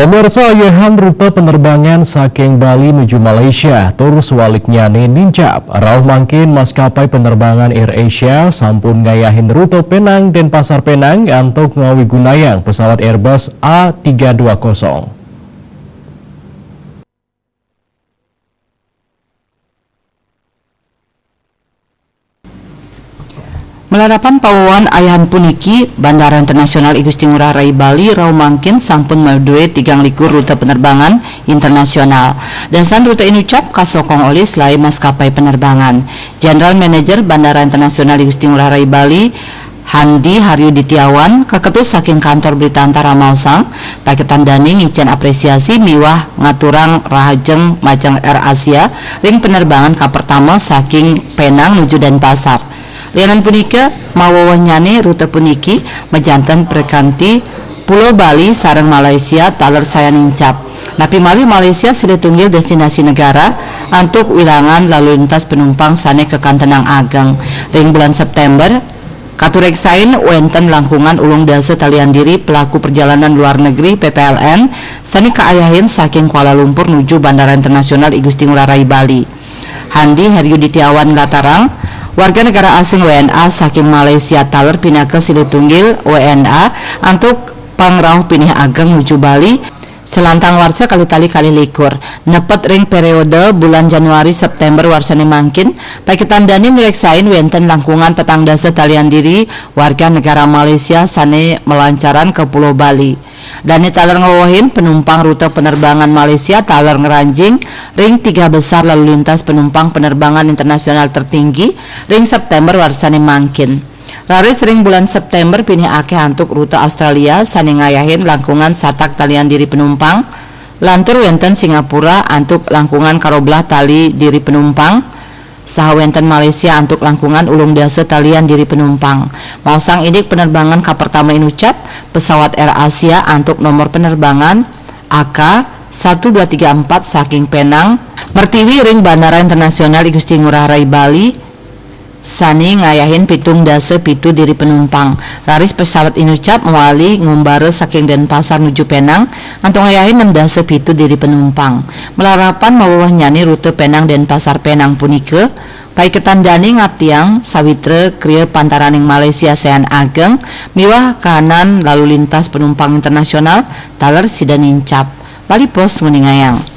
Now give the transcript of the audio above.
Pemirsa, ayahan rute penerbangan saking Bali menuju Malaysia terus waliknya nincap. Rauh mangkin maskapai penerbangan AirAsia sampun ngayahin rute Penang dan Pasar Penang untuk ngawi gunayang pesawat Airbus A320. Melarapan pawawan ayahan puniki, Bandara Internasional I Gusti Ngurah Rai Bali rauh mangkin sampun madue 3 rute penerbangan internasional. Dan san rute inucap kasokong oleh selai maskapai penerbangan. General Manager Bandara Internasional I Gusti Ngurah Rai Bali, Handi Haryuditiawan, keketus saking kantor berita antara Mausang, paketan dani ngicen apresiasi miwah ngaturang rahajeng majeng Air Asia ring penerbangan ka pertama saking Penang menuju Denpasar. Lianan punika mawawah nyane rute puniki mejanten perkanti Pulau Bali sareng Malaysia taler saya nincap. Napi malih Malaysia silih tunggil destinasi negara untuk wilangan lalu lintas penumpang sane ke Kantenang Ageng. Ring bulan September katureksain wenten langkungan ulung dase talian diri pelaku perjalanan luar negeri PPLN sani kaayahin saking Kuala Lumpur nuju Bandara Internasional I Gusti Ngurah Rai Bali. Handi Haryuditiawan Latarang, warga negara asing WNA saking Malaysia taler pindah ke silih tunggil WNA untuk pangrauh pinih ageng menuju Bali selantang warsa kali-tali kali likur nepet ring periode bulan Januari September warsane mangkin paketan dani mireksain wenten langkungan petang dasa talian diri warga negara Malaysia sane melancaran ke Pulau Bali. Dani taler ngawahin penumpang rute penerbangan Malaysia taler ngeranjing ring 3 besar lalu lintas penumpang penerbangan internasional tertinggi ring September warsane mangkin. Raris ring bulan September pinih akeh antuk rute Australia sane ngayahin langkungan satak talian diri penumpang lantur wenten Singapura antuk langkungan karoblah tali diri penumpang saha wenten Malaysia antuk langkungan ulung dasa talian diri penumpang. Mausang idik penerbangan ka pertama inucap pesawat Air Asia antuk nomor penerbangan AK 1234 saking Penang mertiwi ring Bandara Internasional I Gusti Ngurah Rai Bali sani ngayahin pitung dasa pitu diri penumpang. Raris pesawat inucap mewali ngumbare saking Denpasar menuju Penang antuk ngayahin 6 dasa pitu diri penumpang. Melarapan mawawah nyani rute Penang Denpasar Penang punike paiketan dani ngaptiang sawitre krieu pantaraning Malaysia sean ageng miwah kahanan lalu lintas penumpang internasional taler sida nincap. Bali Pos nguningayang.